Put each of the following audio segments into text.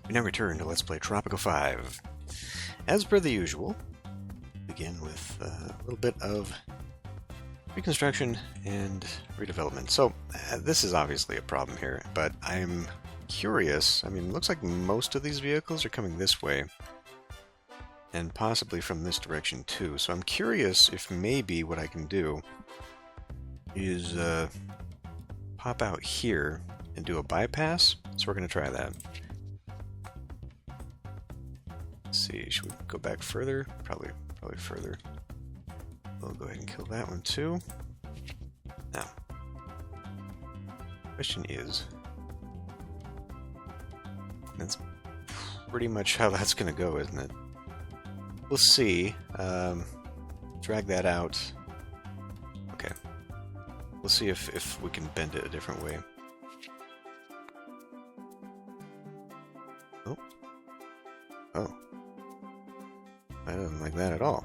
We now return to Let's Play Tropico 5. As per the usual, begin with a little bit of reconstruction and redevelopment. So, this is obviously a problem here, but I'm curious. I mean, it looks like most of these vehicles are coming this way, and possibly from this direction too. So I'm curious if maybe what I can do is pop out here and do a bypass. So we're going to try that. Let's see, should we go back further? Probably further. We'll go ahead and kill that one too. Now, question is, that's pretty much how that's going to go, isn't it? We'll see. Drag that out. Okay. We'll see if we can bend it a different way. Oh. Oh. I don't like that at all.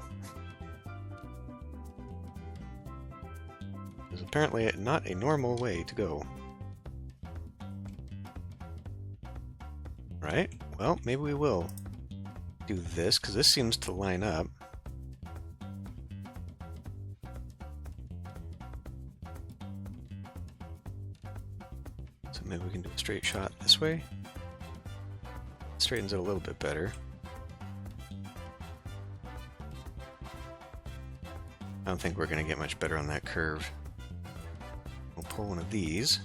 It's apparently not a normal way to go. Right? Well, maybe we will do this, because this seems to line up. So maybe we can do a straight shot this way. Straightens it a little bit better. I don't think we're going to get much better on that curve. We'll pull one of these.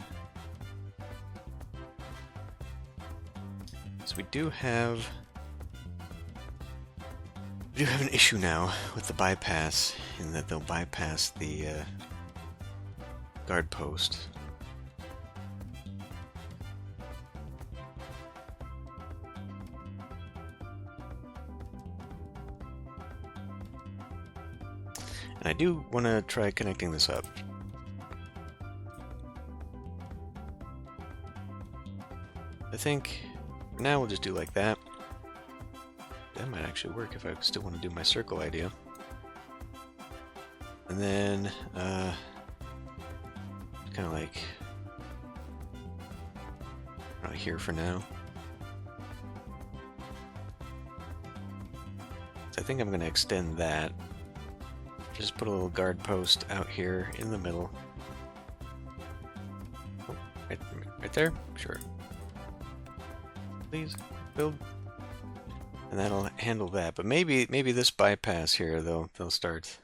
So we do have an issue now with the bypass, in that they'll bypass the guard post. And I do want to try connecting this up. I think for now we'll just do like that. That might actually work if I still want to do my circle idea. And then, kind of like right here for now. So I think I'm going to extend that. Just put a little guard post out here in the middle. Oh, right there? Sure. Please, build. And that'll handle that. But maybe this bypass here, they'll start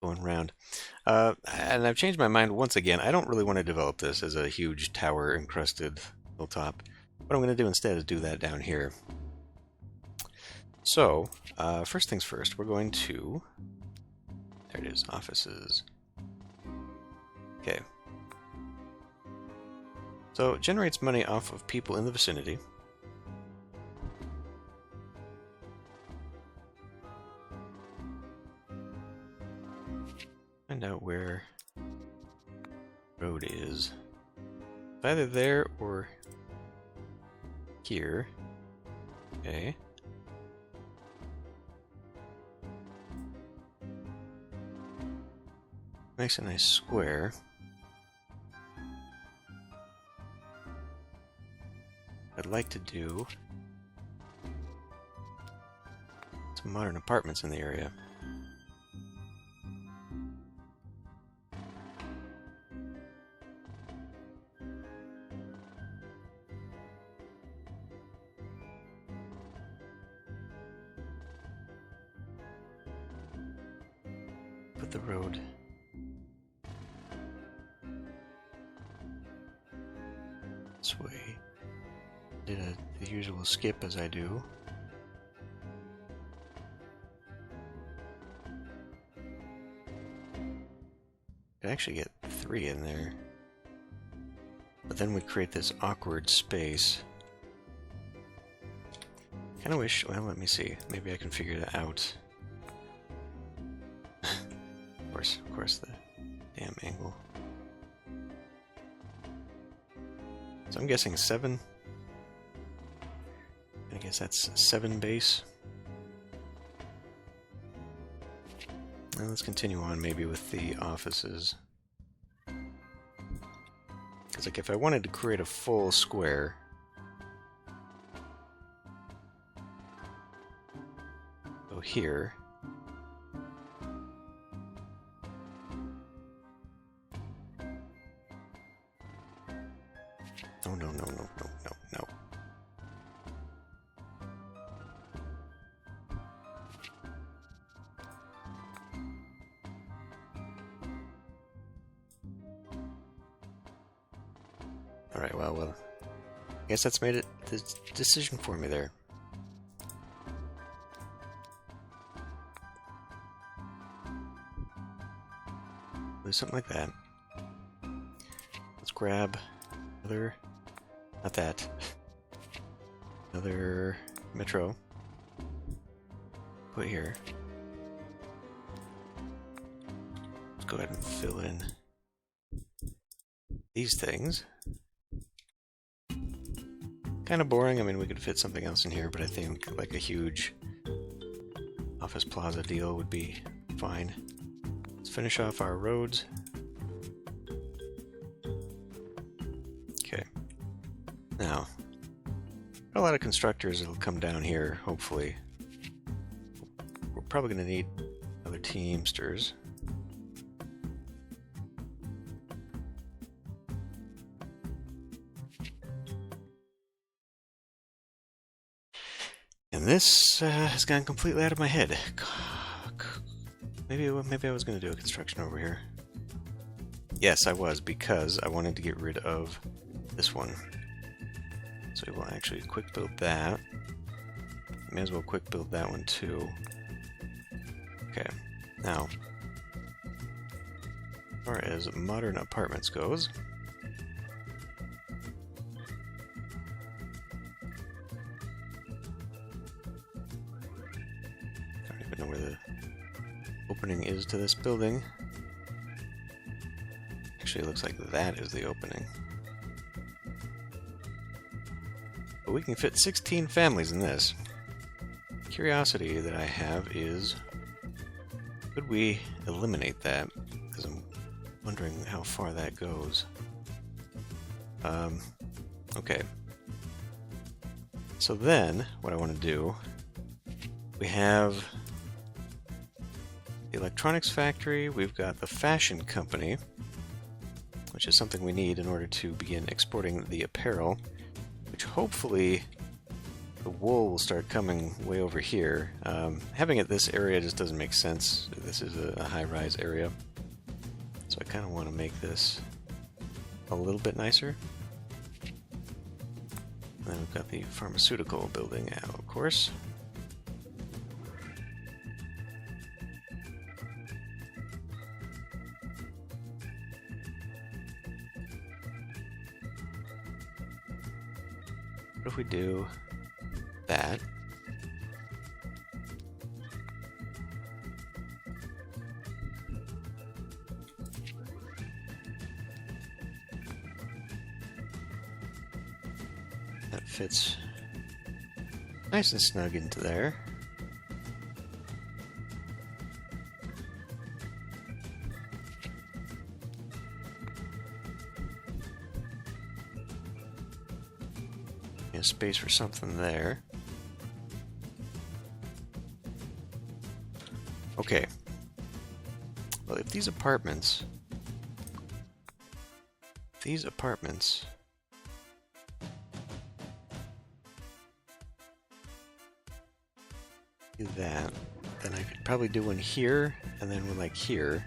going around. And I've changed my mind once again. I don't really want to develop this as a huge tower encrusted hilltop. What I'm going to do instead is do that down here. So, first things first, we're going to... There it is, offices. Okay. So it generates money off of people in the vicinity. Find out where road is. Either there or here. Okay. Makes a nice square. I'd like to do some modern apartments in the area. Put the road this way. Did the usual skip as I do. Could actually get 3 in there. But then we create this awkward space. Kinda wish, well, let me see. Maybe I can figure that out. Of course, the damn angle. So I'm guessing 7. I guess that's 7 base. Now let's continue on maybe with the offices. Because like if I wanted to create a full square, go here. No, no, no, no, no, no, no. Alright, well, I guess that's made it the decision for me there. Do something like that. Let's grab another, not that, another metro. Put here. Let's go ahead and fill in these things. Kind of boring. I mean, we could fit something else in here, but I think like a huge office plaza deal would be fine. Let's finish off our roads. Okay. Now, a lot of constructors that'll come down here, hopefully. We're probably going to need other teamsters. And this has gone completely out of my head. Maybe I was going to do a construction over here. Yes, I was, because I wanted to get rid of this one. So we will actually quick build that. May as well quick build that one too. Okay, now, as far as modern apartments goes, I don't even know where the opening is to this building. Actually, it looks like that is the opening. But we can fit 16 families in this. Curiosity that I have is, could we eliminate that? Because I'm wondering how far that goes. Okay. So then, what I want to do, we have the electronics factory, we've got the fashion company, which is something we need in order to begin exporting the apparel, which hopefully the wool will start coming way over here. Having it this area just doesn't make sense. This is a high-rise area, so I kind of want to make this a little bit nicer. And then we've got the pharmaceutical building out, of course. What if we do that? That fits nice and snug into there. Space for something there. Okay. Well, if these apartments do that, then I could probably do one here, and then one like here.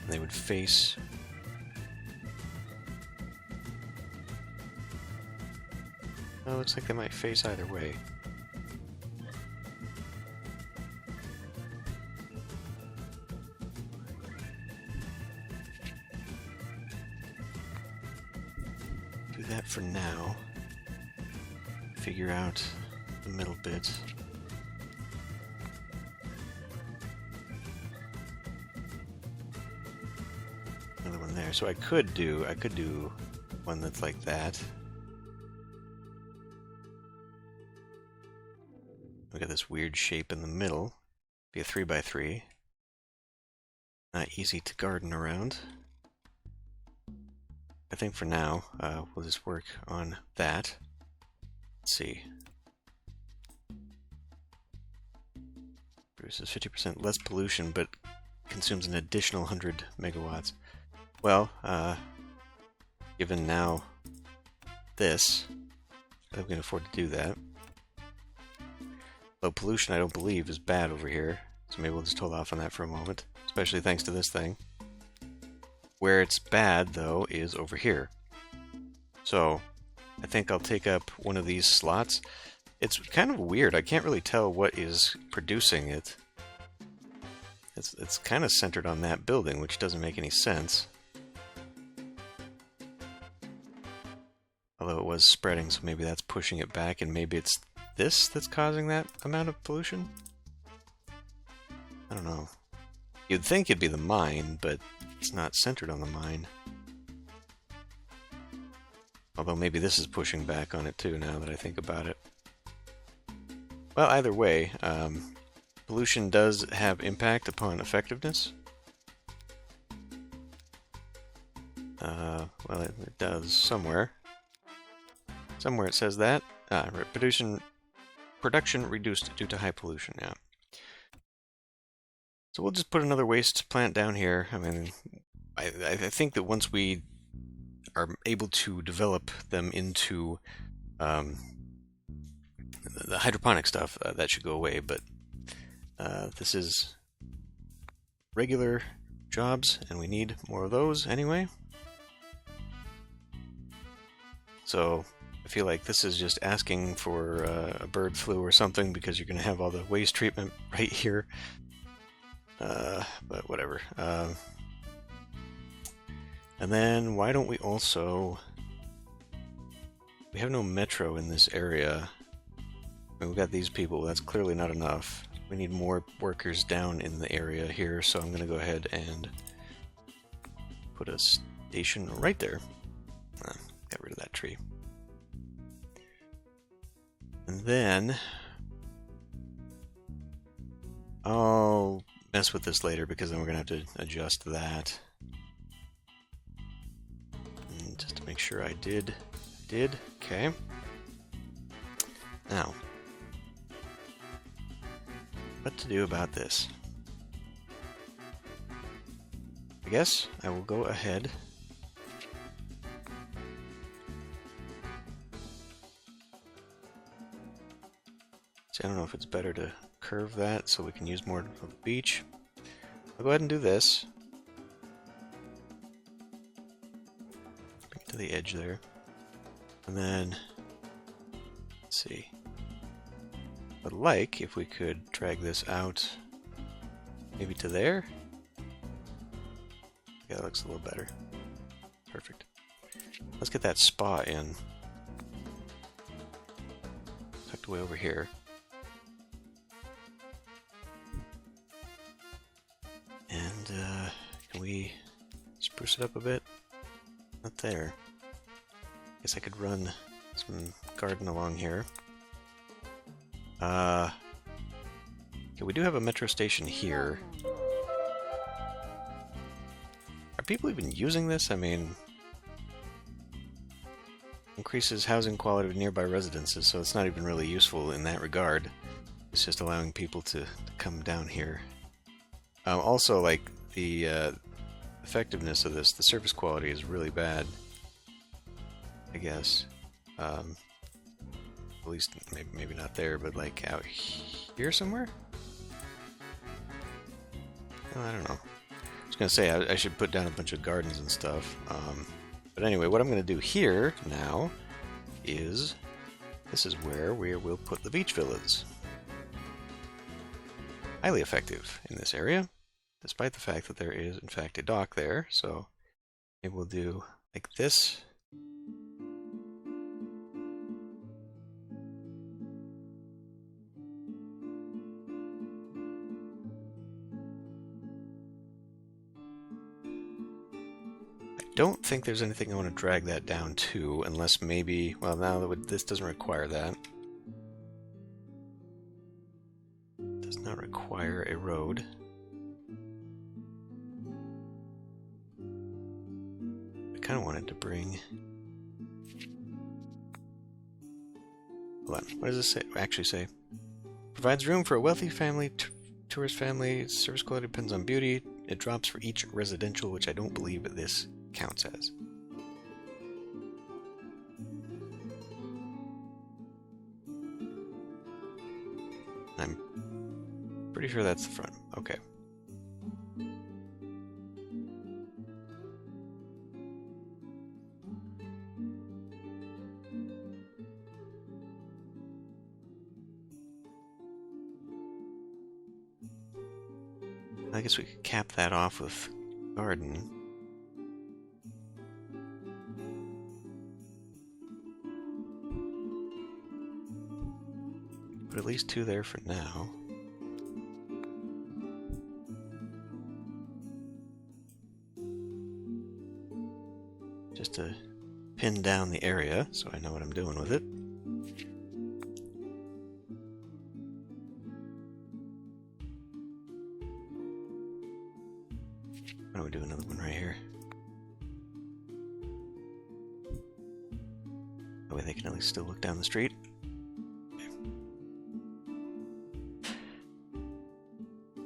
And they would face. Oh, it looks like they might face either way. Do that for now. Figure out the middle bit. Another one there. So I could do one that's like that. Look at this weird shape in the middle. Be a 3x3. Not easy to garden around. I think for now, we'll just work on that. Let's see. produces 50% less pollution, but consumes an additional 100 megawatts. Well, given now this, I think we can afford to do that. Though pollution, I don't believe, is bad over here, so maybe we'll just hold off on that for a moment, especially thanks to this thing. Where it's bad, though, is over here. So, I think I'll take up one of these slots. It's kind of weird. I can't really tell what is producing it. It's kind of centered on that building, which doesn't make any sense. Although it was spreading, so maybe that's pushing it back, and maybe it's this that's causing that amount of pollution? I don't know. You'd think it'd be the mine, but it's not centered on the mine. Although maybe this is pushing back on it too, now that I think about it. Well, either way, pollution does have impact upon effectiveness. Well, it does somewhere. Somewhere it says that. Production reduced due to high pollution, yeah. So we'll just put another waste plant down here. I mean, I think that once we are able to develop them into the hydroponic stuff, that should go away, but this is regular jobs, and we need more of those anyway. So I feel like this is just asking for a bird flu or something, because you're going to have all the waste treatment right here. But whatever. And then why don't we also... We have no metro in this area. I mean, we've got these people. That's clearly not enough. We need more workers down in the area here, so I'm going to go ahead and put a station right there. Got rid of that tree. And then I'll mess with this later, because then we're going to have to adjust that. And just to make sure I did. Okay. Now, what to do about this? I guess I will go ahead . See, I don't know if it's better to curve that so we can use more of the beach. I'll go ahead and do this. Bring it to the edge there. And then, let's see. I'd like if we could drag this out maybe to there. Yeah, that looks a little better. Perfect. Let's get that spa in. Tucked away over here. And can we spruce it up a bit? Not there. Guess I could run some garden along here. Okay, we do have a metro station here. Are people even using this? I mean, increases housing quality of nearby residences, so it's not even really useful in that regard. It's just allowing people to come down here. Also, like, the effectiveness of this, the surface quality is really bad, I guess. At least, maybe not there, but like out here somewhere? Oh, I don't know. I was going to say, I should put down a bunch of gardens and stuff. But anyway, what I'm going to do here now is, this is where we will put the beach villas. Highly effective in this area, despite the fact that there is, in fact, a dock there. So maybe we'll do like this. I don't think there's anything I want to drag that down to, unless maybe, well, now that this doesn't require that. Does not require a road. I kind of wanted to bring... Hold on, what does this say? Actually say? Provides room for a wealthy family Tourist family, service quality depends on beauty. It drops for each residential, which I don't believe this counts as. I'm pretty sure that's the front. Okay. I guess we could cap that off with garden. Put at least 2 there for now. Just to pin down the area so I know what I'm doing with it. Why don't we do another one right here? That way they can at least still look down the street. Okay.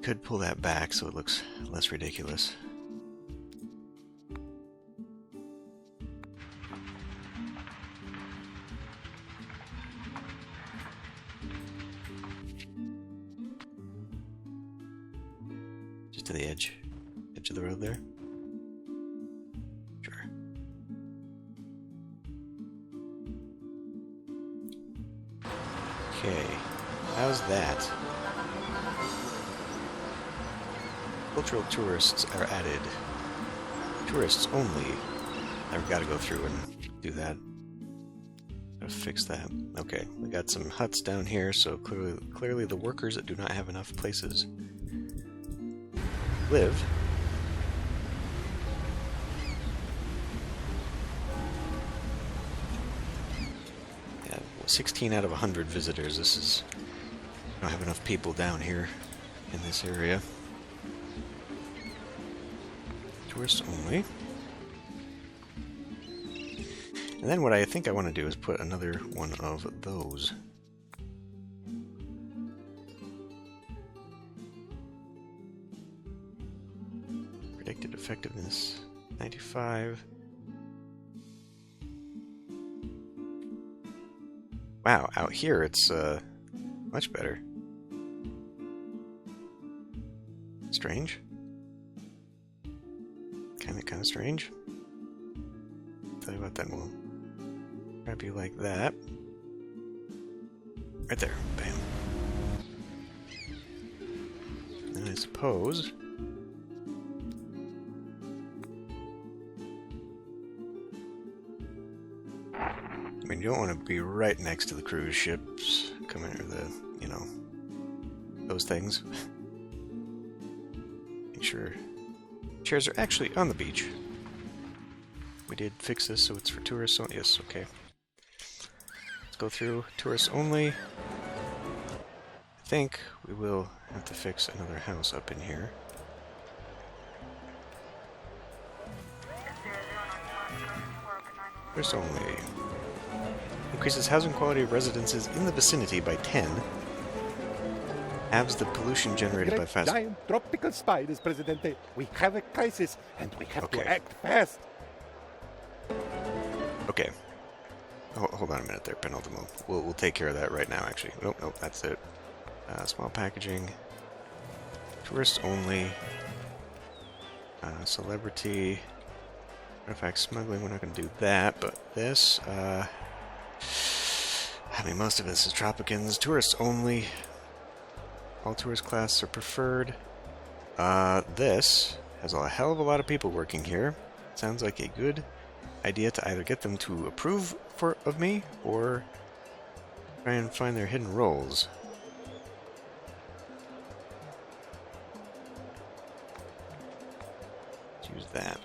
Could pull that back so it looks less ridiculous. Just to the edge of the road there. Sure. Okay, how's that? Cultural tourists are added. Tourists only. I've got to go through and do that. Gotta fix that. Okay, we got some huts down here, so clearly the workers that do not have enough places live. Yeah, 16 out of 100 visitors. This is... I don't have enough people down here in this area. Tourists only. And then what I think I want to do is put another one of those. Predicted effectiveness 95. Wow, out here it's much better. Strange. Kind of strange. Tell you what, then we'll grab you like that. Right there. Bam. And I suppose you don't want to be right next to the cruise ships coming, or the, you know, those things. Make sure chairs are actually on the beach. We did fix this so it's for tourists only. Yes, okay. Let's go through tourists only. I think we will have to fix another house up in here. Tourists only. Increases housing quality of residences in the vicinity by 10. Halves the pollution generated by fast... Giant tropical spiders, Presidente. We have a crisis, and we have to act fast. Okay. Hold on a minute there, Penultimo. We'll take care of that right now, actually. Nope, that's it. Small packaging. Tourists only. Celebrity. Artifact smuggling, we're not going to do that, but this, I mean, most of this is Tropicans. Tourists only. All tourist classes are preferred. This has a hell of a lot of people working here. Sounds like a good idea to either get them to approve of me, or try and find their hidden roles. Let's use that.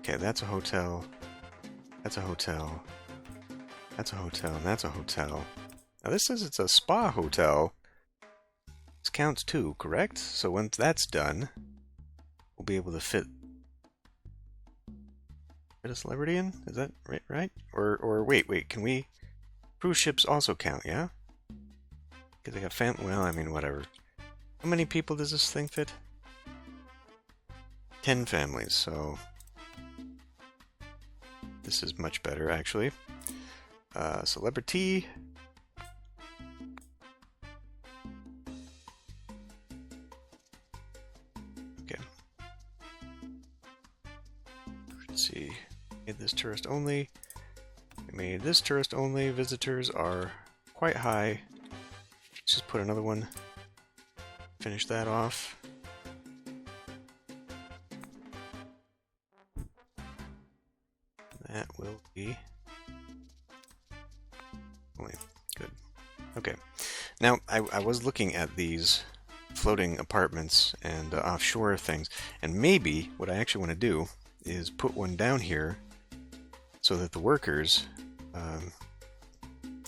Okay, that's a hotel. That's a hotel. That's a hotel, and that's a hotel. Now this says it's a spa hotel. This counts too, correct? So once that's done, we'll be able to fit a celebrity in? Is that right? Or wait, can we Cruise ships also count, yeah? Because they got well, I mean, whatever. How many people does this thing fit? 10 families, so... This is much better, actually. Celebrity. Okay. Let's see. Made this tourist only. We made this tourist only. Visitors are quite high. Let's just put another one. Finish that off. That will be only good. Okay. Now, I was looking at these floating apartments and offshore things, and maybe what I actually want to do is put one down here so that the workers, I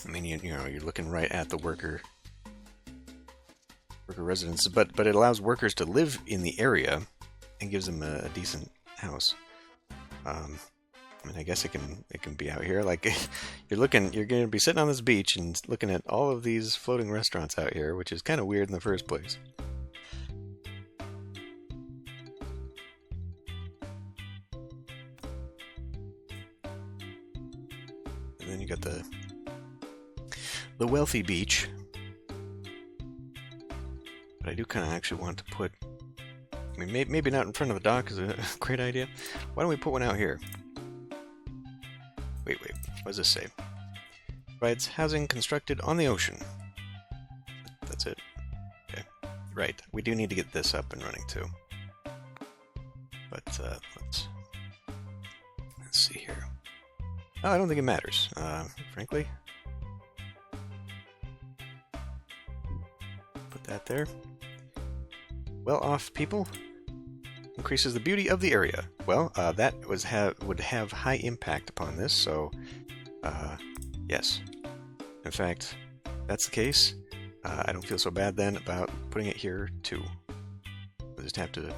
mean, you know, you're looking right at the worker residence, but it allows workers to live in the area and gives them a decent house. I mean, I guess it can be out here. Like, you're going to be sitting on this beach and looking at all of these floating restaurants out here, which is kind of weird in the first place. And then you got the wealthy beach. But I do kind of actually want to put, I mean, maybe not in front of the dock is a great idea. Why don't we put one out here? Wait, what does this say? Provides housing constructed on the ocean. That's it. Okay. Right, we do need to get this up and running too. But let's see here. Oh, I don't think it matters, frankly. Put that there. Well-off people. Increases the beauty of the area. Well, that would have high impact upon this, so yes. In fact, that's the case. I don't feel so bad then about putting it here too. We'll just have to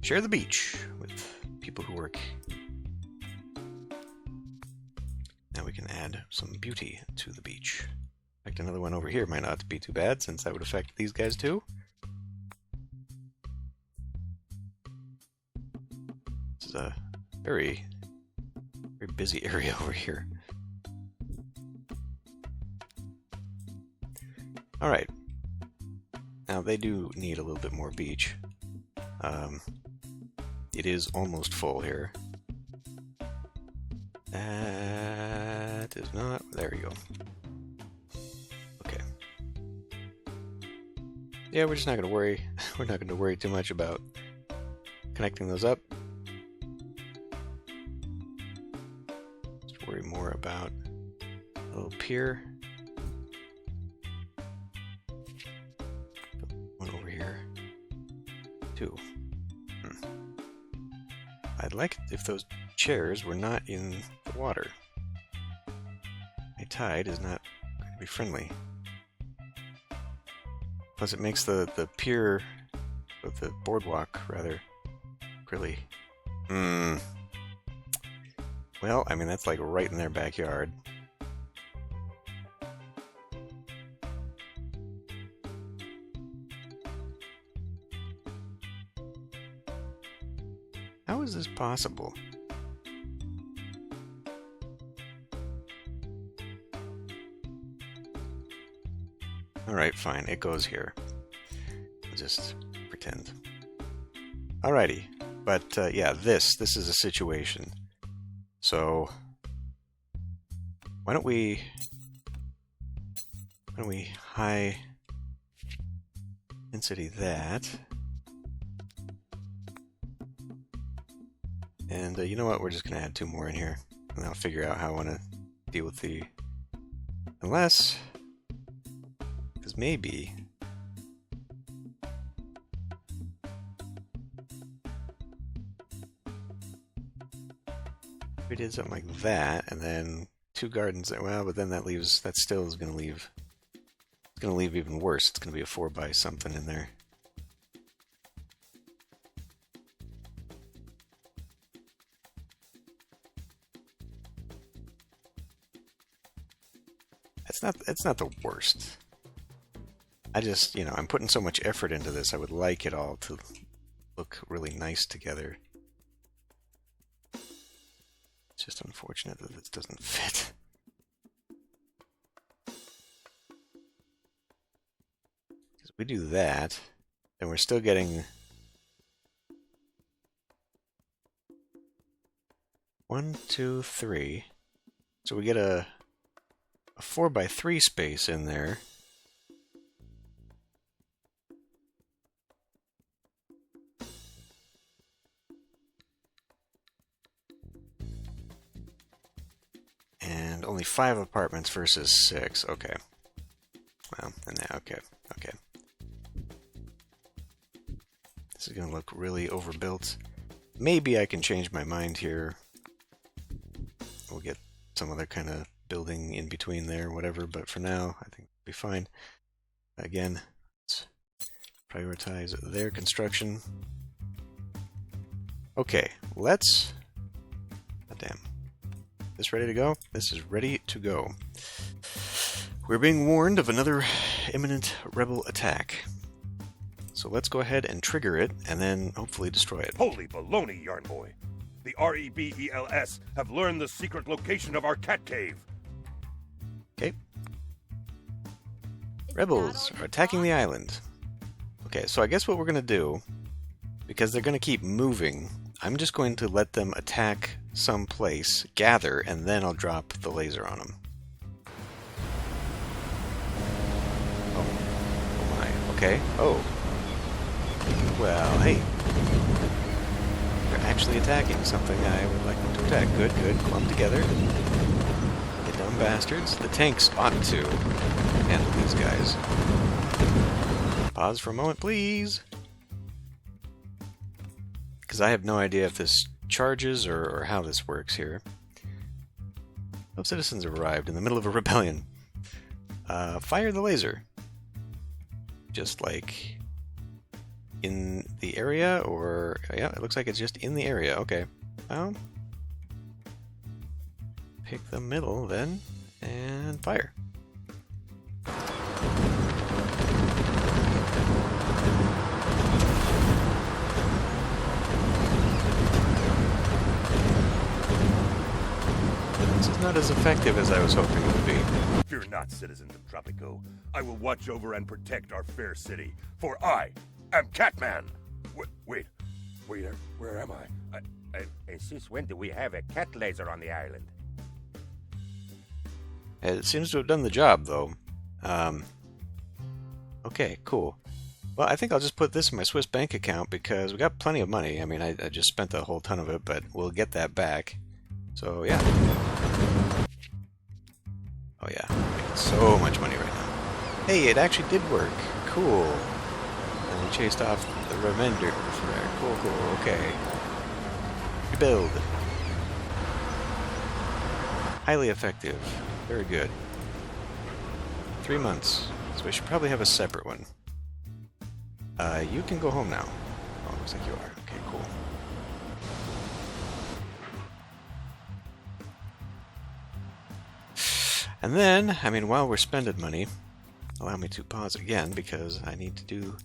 share the beach with people who work. Now we can add some beauty to the beach. In fact, another one over here might not be too bad, since that would affect these guys too. A very busy area over here. Alright. Now they do need a little bit more beach. It is almost full here. That is not... There you go. Okay. Yeah, we're just not going to worry. We're not going to worry too much about connecting those up. Worry more about a little pier. One over here. Two. I'd like it if those chairs were not in the water. My tide is not going to be friendly. Plus it makes the pier, of the boardwalk, rather really... Well, I mean, that's like right in their backyard. How is this possible? Alright, fine, it goes here. I'll just pretend. Alrighty, but yeah, this is a situation. So, why don't we high density that, and you know what, we're just going to add 2 more in here, and I'll figure out how I want to deal with the, unless, because maybe, we did something like that, and then 2 gardens. Well, but then that still is going to leave. It's going to leave even worse. It's going to be a 4 by something in there. It's not the worst. I just, you know, I'm putting so much effort into this. I would like it all to look really nice together. It's just unfortunate that this doesn't fit. Because we do that, then we're still getting 1, 2, 3. So we get a 4x3 space in there. And only 5 apartments versus 6. Okay. Well, and now, okay. This is going to look really overbuilt. Maybe I can change my mind here. We'll get some other kind of building in between there, whatever, but for now, I think it'll be fine. Again, let's prioritize their construction. Okay, let's... Goddamn. This ready to go? This is ready to go. We're being warned of another imminent rebel attack. So let's go ahead and trigger it, and then hopefully destroy it. Holy baloney, Yarn Boy. The REBELS have learned the secret location of our cat cave. Okay. Rebels are attacking the island. Okay, so I guess what we're going to do, because they're going to keep moving, I'm just going to let them attack some place, gather, and then I'll drop the laser on them. Oh my. Okay. Oh. Well, hey. They're actually attacking something I would like them to attack. Good, good. Clump together. You dumb bastards. The tanks ought to handle these guys. Pause for a moment, please. Because I have no idea if this charges or how this works here. No citizens have arrived in the middle of a rebellion. Fire the laser. Just like in the area, or yeah, it looks like it's just in the area. Okay, well, pick the middle then and fire. This is not as effective as I was hoping it would be. Fear not, citizens of Tropico. I will watch over and protect our fair city, for I am Catman. Wait, where am I? And since when do we have a cat laser on the island? It seems to have done the job, though. Okay, cool. Well, I think I'll just put this in my Swiss bank account because we got plenty of money. I mean, I just spent a whole ton of it, but we'll get that back. So, yeah. Oh, yeah. I'm making so much money right now. Hey, it actually did work. Cool. And we chased off the remainder. Cool, okay. Rebuild. Highly effective. Very good. 3 months. So we should probably have a separate one. You can go home now. Oh, looks like you are. Okay, cool. And then, I mean, while we're spending money, allow me to pause again because I need to do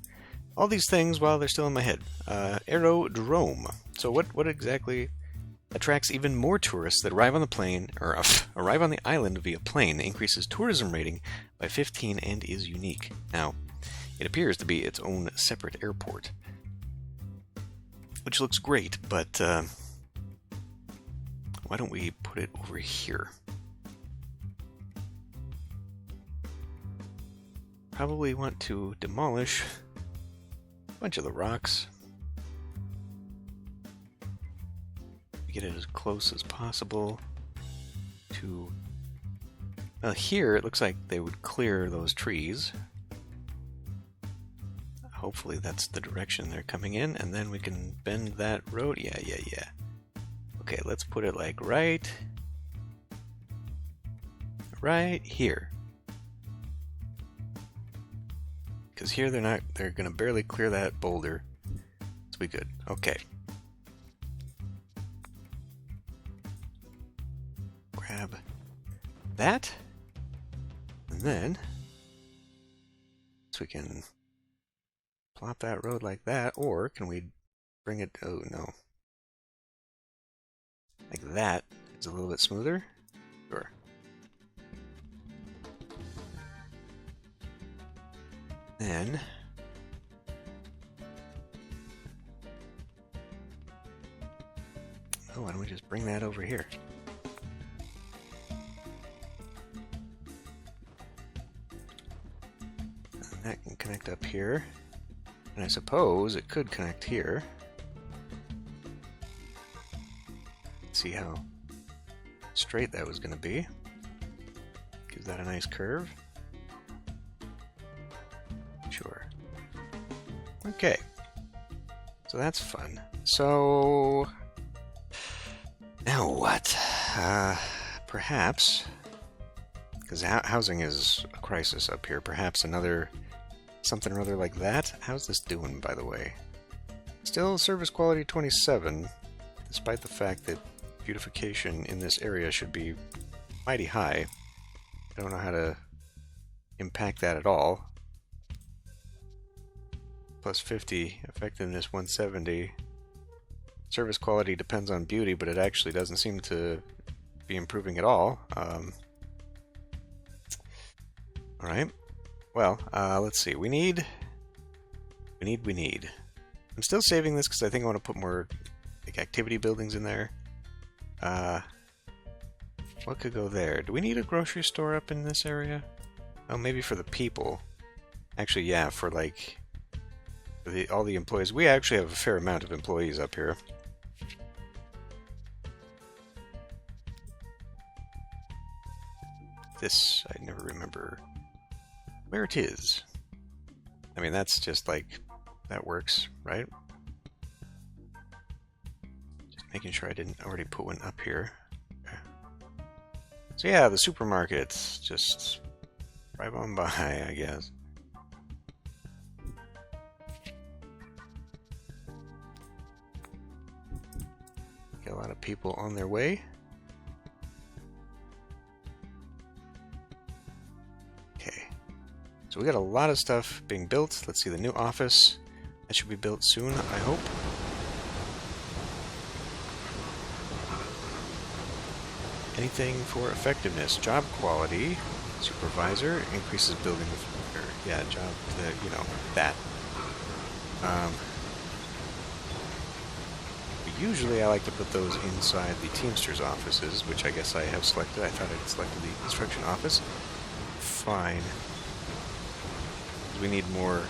all these things while they're still in my head. Aerodrome. So what exactly attracts even more tourists that arrive on the plane, or arrive on the island via plane, increases tourism rating by 15 and is unique. Now, it appears to be its own separate airport, which looks great, but why don't we put it over here? Probably want to demolish a bunch of the rocks. Get it as close as possible to... Well, here it looks like they would clear those trees. Hopefully that's the direction they're coming in, and then we can bend that road. Yeah. Okay, let's put it like right here. Because here they're gonna barely clear that boulder. So we good. Okay. Grab that. then, so we can plop that road like that, or can we bring it, oh no. Like that is a little bit smoother? Sure. Then, oh, why don't we just bring that over here? And that can connect up here. And I suppose it could connect here. Let's see how straight that was going to be. Gives that a nice curve. Sure. Okay. So that's fun. So now what? Perhaps, because housing is a crisis up here, perhaps another something or other like that. How's this doing, by the way? Still service quality 27, despite the fact that beautification in this area should be mighty high. I don't know how to impact that at all. Plus 50, effectiveness 170. Service quality depends on beauty, but it actually doesn't seem to be improving at all. Alright. Well, let's see. We need. I'm still saving this because I think I want to put more like activity buildings in there. What could go there? Do we need a grocery store up in this area? Oh, maybe for the people. Actually, yeah, for like all the employees. We actually have a fair amount of employees up here. This, I never remember where it is. I mean, that's just like, that works, right? Just making sure I didn't already put one up here. Okay. So yeah, the supermarket's just right on by, I guess. Get a lot of people on their way. So we got a lot of stuff being built. Let's see, the new office. That should be built soon, I hope. Anything for effectiveness. Job quality. Supervisor. Increases building... yeah, job... you know, that. Usually I like to put those inside the Teamsters offices, which I guess I have selected. I thought I'd selected the construction office. Fine. We need more.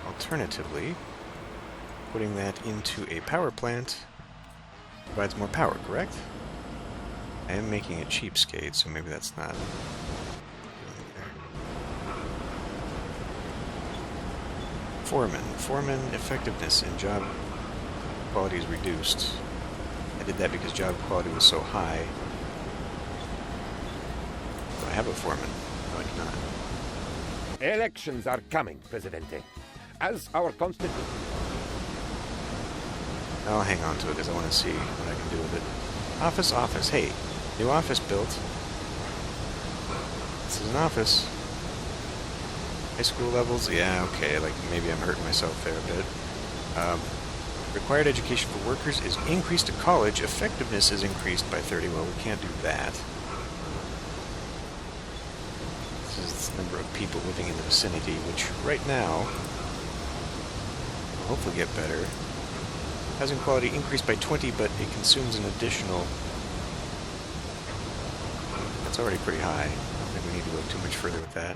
Alternatively, putting that into a power plant provides more power, correct? I am making a cheapskate, so maybe that's not. Foreman effectiveness and job quality is reduced. I did that because job quality was so high. I have a foreman. No, I do not. Elections are coming, Presidente. As our constitution... I'll hang on to it because I want to see what I can do with it. Office. Hey, new office built. This is an office. High school levels? Yeah, okay. Like, maybe I'm hurting myself there a bit. Required education for workers is increased to college. Effectiveness is increased by 30. Well, we can't do that. Number of people living in the vicinity, which right now will hopefully get better. Housing quality increased by 20, but it consumes an additional... That's already pretty high. I don't think we need to go too much further with that.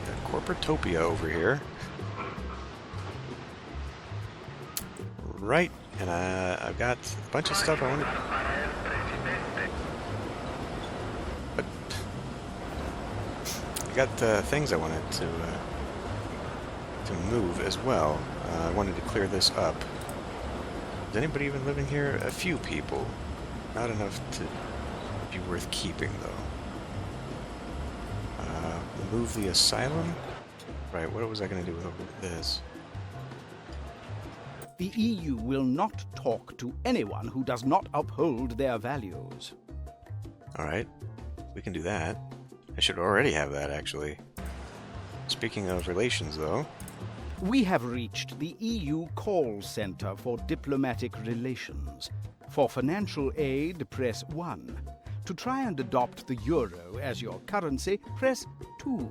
Got Corporatopia over here. Right, and I've got a bunch of stuff I want to... Got things I wanted to move as well. I wanted to clear this up. Is anybody even living here? A few people. Not enough to be worth keeping, though. Move the asylum? Right, what was I going to do with this? The EU will not talk to anyone who does not uphold their values. Alright, we can do that. I should already have that, actually. Speaking of relations, though... We have reached the EU call center for diplomatic relations. For financial aid, press 1. To try and adopt the euro as your currency, press 2.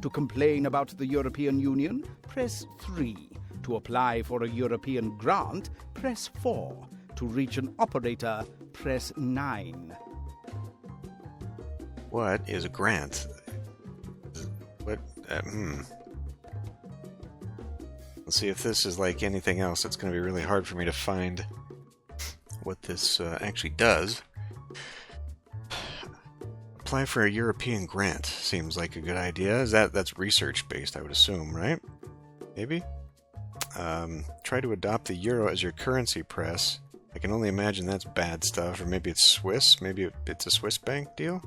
To complain about the European Union, press 3. To apply for a European grant, press 4. To reach an operator, press 9. What is a grant? What? Let's see if this is like anything else. It's going to be really hard for me to find what this actually does. Apply for a European grant seems like a good idea. That's research-based, I would assume, right? Maybe? Try to adopt the euro as your currency, press. I can only imagine that's bad stuff, or maybe it's Swiss. Maybe it's a Swiss bank deal?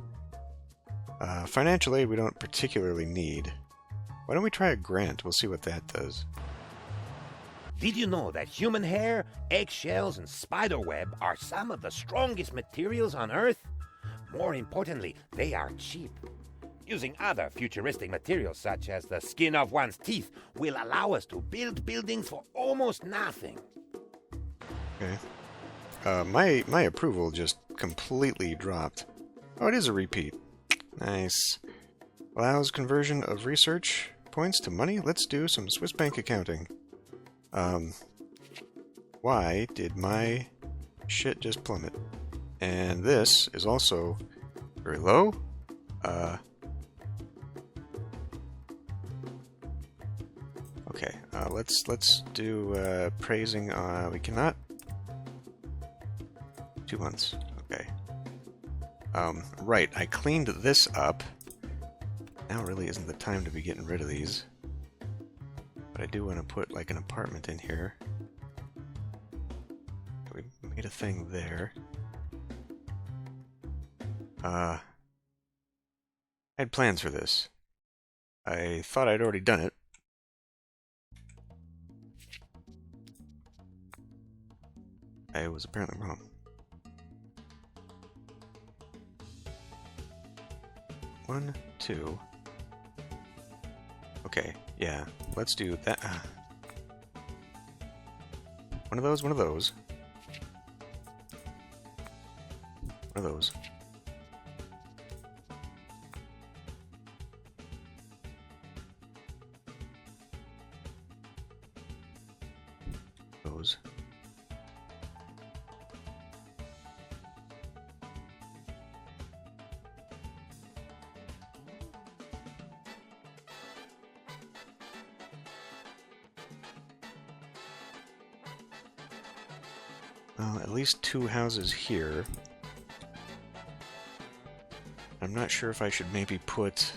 Financial aid we don't particularly need. Why don't we try a grant? We'll see what that does. Did you know that human hair, eggshells, and spiderweb are some of the strongest materials on Earth? More importantly, they are cheap. Using other futuristic materials such as the skin of one's teeth will allow us to build buildings for almost nothing. Okay. My approval just completely dropped. Oh, it is a repeat. Nice. Allows conversion of research points to money. Let's do some Swiss bank accounting. Why did my shit just plummet? And this is also very low. Okay, let's do praising. We cannot. 2 months. Okay. Right. I cleaned this up. Now really isn't the time to be getting rid of these. But I do want to put like an apartment in here. We made a thing there. I had plans for this. I thought I'd already done it. I was apparently wrong. One, two. Okay, yeah, let's do that. One of those, one of those. One of those. Those. Well, at least 2 houses here. I'm not sure if I should maybe put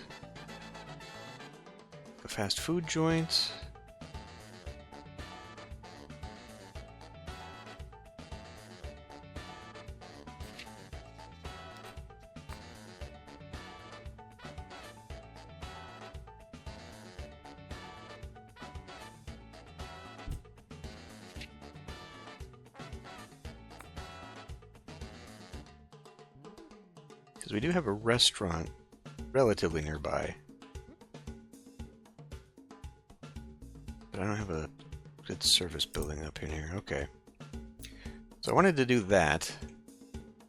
a fast food joint. Because we do have a restaurant relatively nearby. But I don't have a good service building up in here. Okay. So I wanted to do that.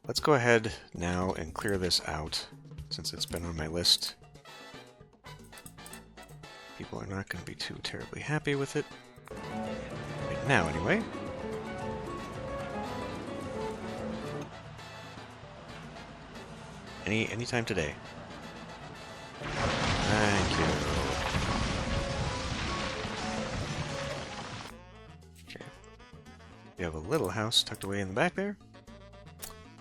Let's go ahead now and clear this out, since it's been on my list. People are not going to be too terribly happy with it. Right now, anyway. Anytime today. Thank you. Okay. We have a little house tucked away in the back there.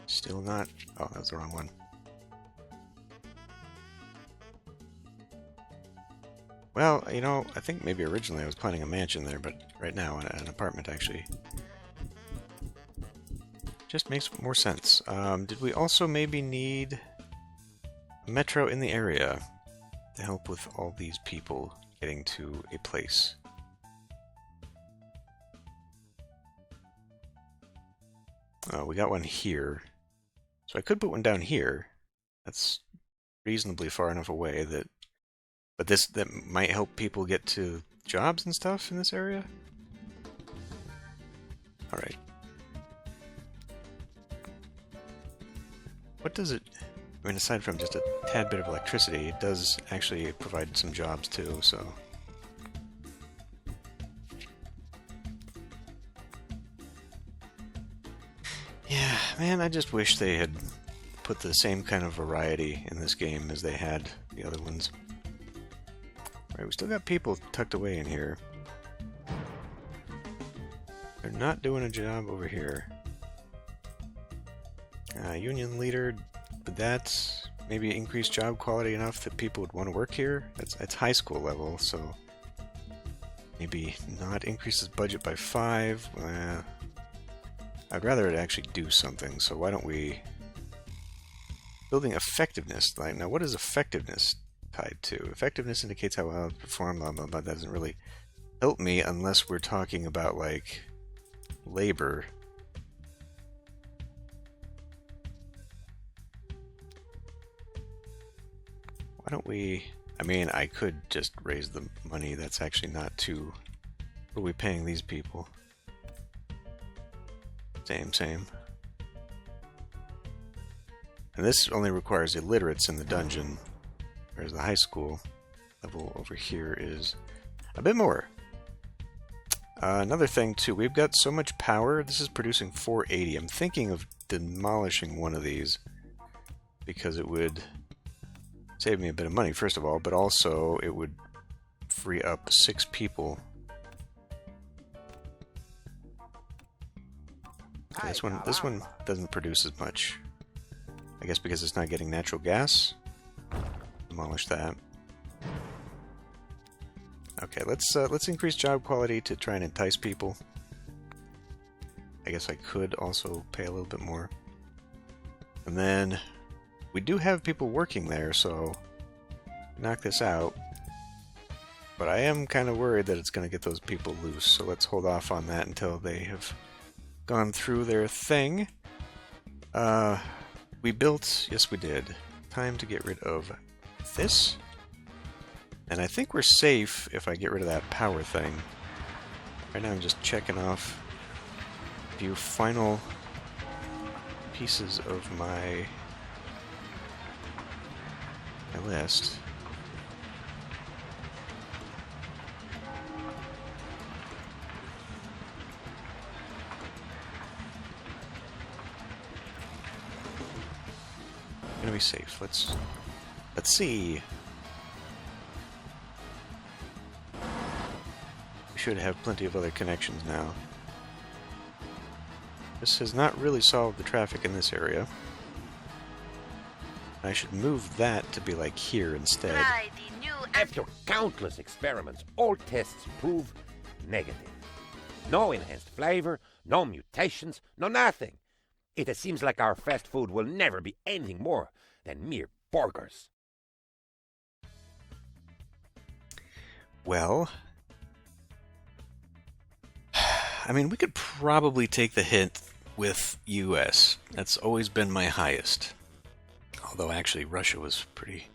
Still not... Oh, that was the wrong one. Well, you know, I think maybe originally I was planning a mansion there, but right now an apartment actually just makes more sense. Did we also maybe need a metro in the area to help with all these people getting to a place? We got one here. So I could put one down here. That's reasonably far enough away that... But that might help people get to jobs and stuff in this area? Alright. What does it... I mean, aside from just a tad bit of electricity, it does actually provide some jobs too, so... Yeah, man, I just wish they had put the same kind of variety in this game as they had the other ones. Alright, we still got people tucked away in here. They're not doing a job over here. Union leader, would that maybe increase job quality enough that people would want to work here? It's high school level, so maybe not increase his budget by 5. I'd rather it actually do something, so why don't we... Building effectiveness. Now, what is effectiveness tied to? Effectiveness indicates how well it performed, blah, blah, blah. That doesn't really help me unless we're talking about, like, labor. Why don't we... I mean, I could just raise the money. That's actually not too... What are we paying these people? Same. And this only requires illiterates in the dungeon, whereas the high school level over here is a bit more. Another thing, too, we've got so much power. This is producing 480. I'm thinking of demolishing one of these because it would save me a bit of money, first of all, but also it would free up 6 people. Okay, this one doesn't produce as much. I guess because it's not getting natural gas. Demolish that. Okay, let's increase job quality to try and entice people. I guess I could also pay a little bit more. And then we do have people working there, so knock this out. But I am kind of worried that it's going to get those people loose, so let's hold off on that until they have gone through their thing. We built... Yes, we did. Time to get rid of this. And I think we're safe if I get rid of that power thing. Right now I'm just checking off a few final pieces of my list. Gonna be safe. Let's see. We should have plenty of other connections now. This has not really solved the traffic in this area. I should move that to be like here instead. After countless experiments, all tests prove negative. No enhanced flavor, no mutations, no nothing. It seems like our fast food will never be anything more than mere burgers. Well, I mean, we could probably take the hit with US. That's always been my highest. Although actually Russia was pretty...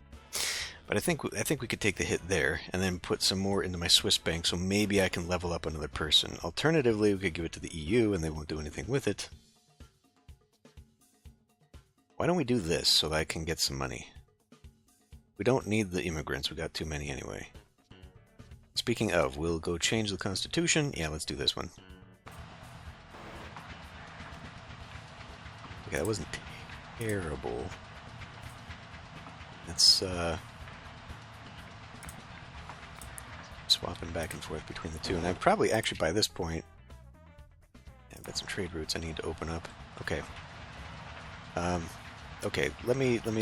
But I think we could take the hit there and then put some more into my Swiss bank, so maybe I can level up another person. Alternatively, we could give it to the EU and they won't do anything with it. Why don't we do this so that I can get some money? We don't need the immigrants. We got too many anyway. Speaking of, we'll go change the Constitution. Yeah, let's do this one. Okay, that wasn't terrible. Let's, swapping back and forth between the two. And I'd probably, actually, by this point... Yeah, I've got some trade routes I need to open up. Okay. Okay, let me We're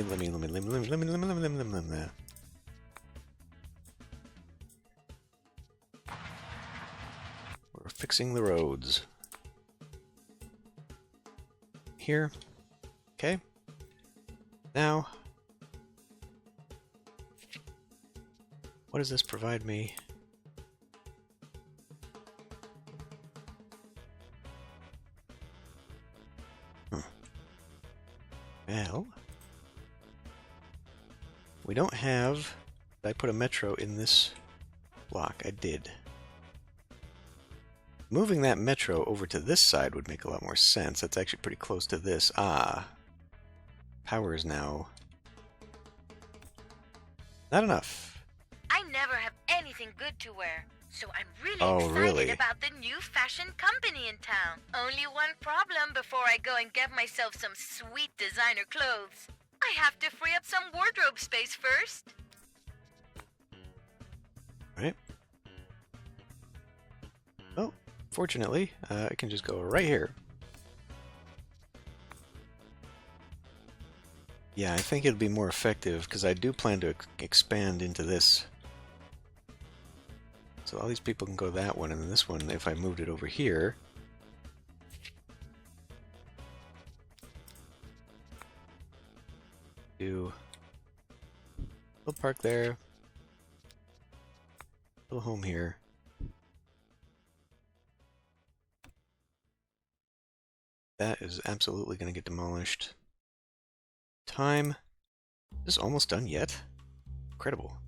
fixing the roads. Here. Okay. Now, what does this provide me? Well, we don't have... Did I put a metro in this block? I did. Moving that metro over to this side would make a lot more sense. That's actually pretty close to this. Ah. Power is now... not enough. I never have anything good to wear, so I'm really excited really? about the new fashion company in town. Only one problem before I go and get myself some sweet designer clothes. I have to free up some wardrobe space first. Right. Oh, fortunately, I can just go right here. Yeah, I think it'll be more effective because I do plan to expand into this. So all these people can go that one, and then this one, if I moved it over here. Do a little park there. Little home here. That is absolutely going to get demolished. Time. Is this almost done yet? Incredible.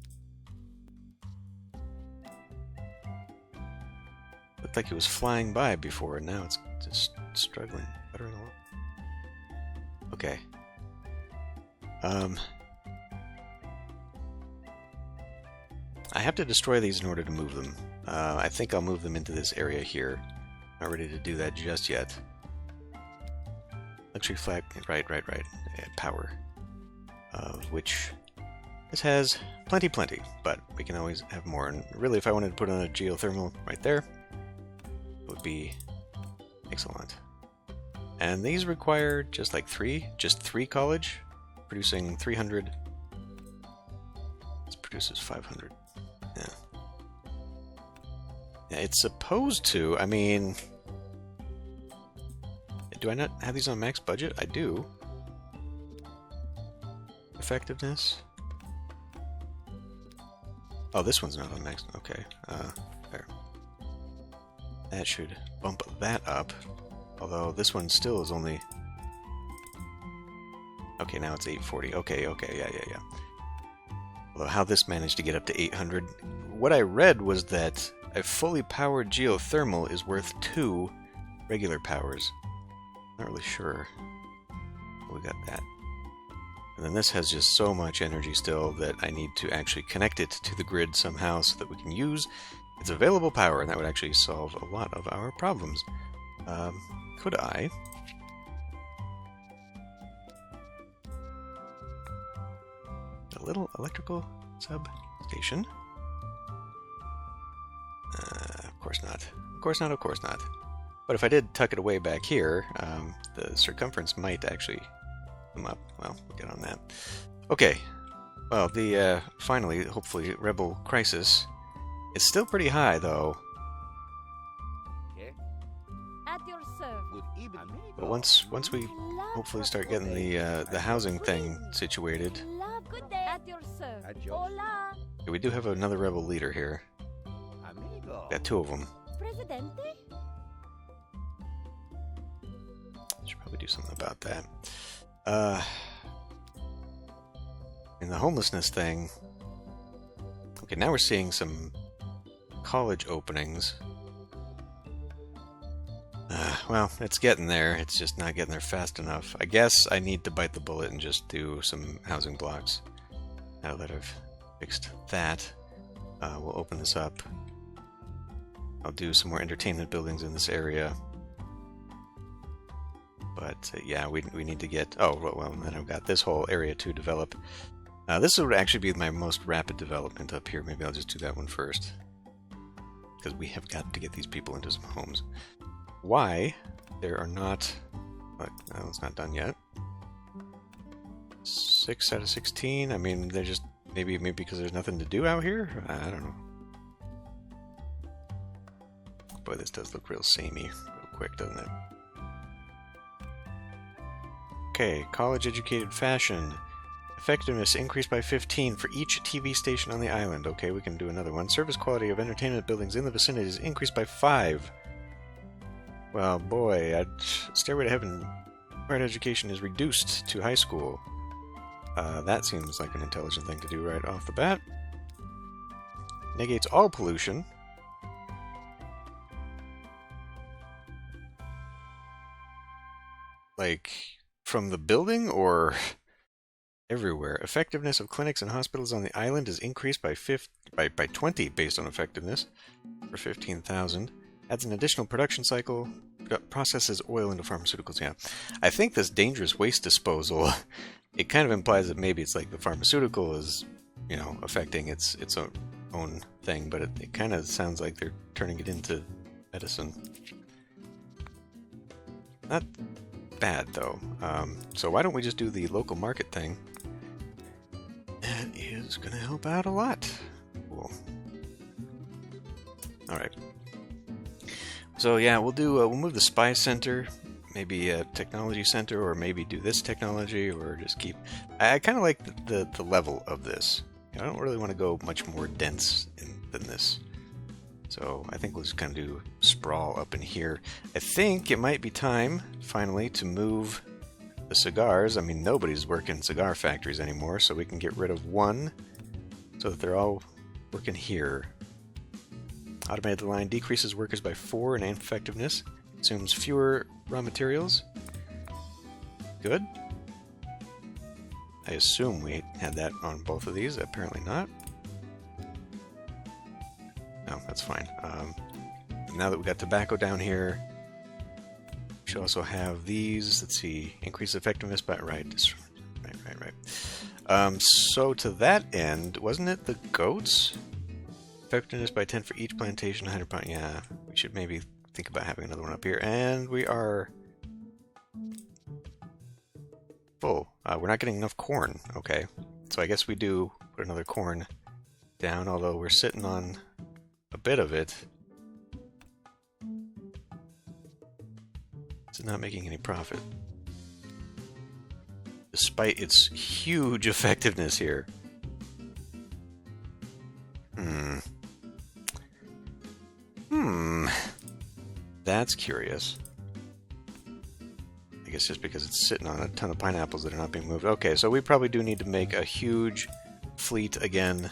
Looked like it was flying by before, and now it's just struggling. Buttering along. Okay. I have to destroy these in order to move them. I think I'll move them into this area here. Not ready to do that just yet. Luxury flag, right. Power. Which this has plenty, but we can always have more. And really, if I wanted to put on a geothermal right there, it would be excellent. And these require just like three college, producing 300. This produces 500. Yeah. Yeah, it's supposed to. I mean, do I not have these on max budget? I do. Effectiveness. Oh, this one's not on max. Okay. There. That should bump that up. Although this one still is only... Okay, now it's 840. Okay, yeah. Although how this managed to get up to 800... What I read was that a fully powered geothermal is worth 2 regular powers. Not really sure. We got that. And then this has just so much energy still that I need to actually connect it to the grid somehow so that we can use its available power, and that would actually solve a lot of our problems. Could I? A little electrical substation? Of course not. Of course not. But if I did tuck it away back here, the circumference might actually come up. Well, we'll get on that. Okay. Well, the finally, hopefully, Rebel Crisis is still pretty high, though. At your service. Good evening. But once we hopefully start getting the housing thing situated, Good day. At your service. At your Hola. we do have another Rebel leader here. Amigo. Got 2 of them. Presidente? Should probably do something about that. And the homelessness thing. Okay, now we're seeing some college openings. Well, it's getting there. It's just not getting there fast enough. I guess I need to bite the bullet and just do some housing blocks. Now that I've fixed that, we'll open this up. I'll do some more entertainment buildings in this area. But yeah, we need to get... Oh, well, then I've got this whole area to develop. This would actually be my most rapid development up here. Maybe I'll just do that one first. Because we have got to get these people into some homes. Why there are not... Well, it's not done yet. 6 out of 16? I mean, they're just... Maybe because there's nothing to do out here? I don't know. Boy, this does look real samey real quick, doesn't it? Okay, college-educated fashion. Effectiveness increased by 15 for each TV station on the island. Okay, we can do another one. Service quality of entertainment buildings in the vicinity is increased by 5. Well, boy, Stairway to Heaven required education is reduced to high school. That seems like an intelligent thing to do right off the bat. Negates all pollution. Like, from the building or everywhere? Effectiveness of clinics and hospitals on the island is increased by 20 based on effectiveness for 15,000. Adds an additional production cycle. Processes oil into pharmaceuticals. Yeah, I think this dangerous waste disposal, it kind of implies that maybe it's like the pharmaceutical is, you know, affecting its own thing, but it kind of sounds like they're turning it into medicine. Not bad though. So why don't we just do the local market thing? That is going to help out a lot. Cool. All right. So yeah, we'll move the spy center, maybe a technology center, or maybe do this technology, or just keep. I kind of like the level of this. I don't really want to go much more dense than this. So I think we'll just kind of do sprawl up in here. I think it might be time finally to move the cigars. I mean, nobody's working cigar factories anymore, so we can get rid of one, so that they're all working here. Automated line decreases workers by 4 in effectiveness. Consumes fewer raw materials. Good. I assume we had that on both of these. Apparently not. No, that's fine. Now that we got tobacco down here, we should also have these. Let's see. Increase effectiveness by... Right. So to that end, wasn't it the goats? Effectiveness by 10 for each plantation, 100 pounds. Yeah, we should maybe think about having another one up here. And we are full. We're not getting enough corn. Okay, so I guess we do put another corn down, although we're sitting on a bit of it. It's not making any profit, despite its huge effectiveness here. That's curious. I guess just because it's sitting on a ton of pineapples that are not being moved. Okay, so we probably do need to make a huge fleet again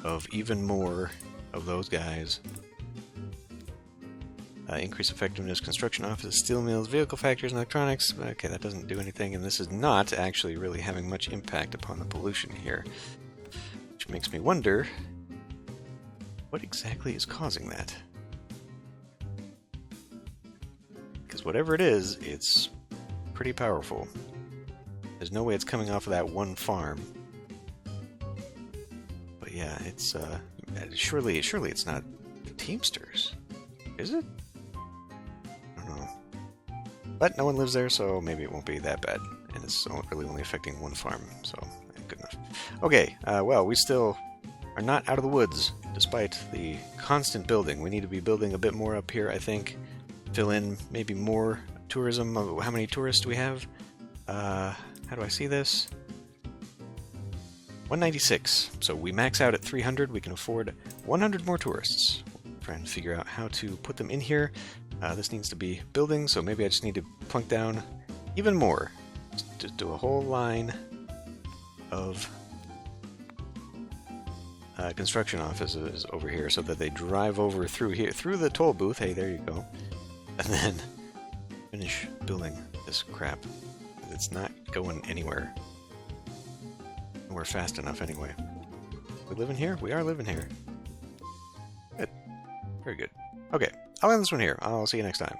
of even more of those guys. Increase effectiveness, construction offices, steel mills, vehicle factories, and electronics. Okay, that doesn't do anything, and this is not actually really having much impact upon the pollution here. Which makes me wonder, what exactly is causing that? Because whatever it is, it's pretty powerful. There's no way it's coming off of that one farm. But yeah, it's surely it's not the Teamsters, is it? I don't know. But no one lives there, so maybe it won't be that bad, and it's really only affecting one farm, so good enough. Okay, well, we still are not out of the woods, despite the constant building. We need to be building a bit more up here, I think. Fill in maybe more tourism. How many tourists do we have? How do I see this? 196. So we max out at 300. We can afford 100 more tourists. Trying to figure out how to put them in here. This needs to be building, so maybe I just need to plunk down even more. Just do a whole line of construction offices over here, so that they drive over through here, through the toll booth. Hey, there you go. And then finish building this crap. It's not going anywhere. We're fast enough anyway. We living here? We are living here. Good. Very good. Okay, I'll end this one here. I'll see you next time.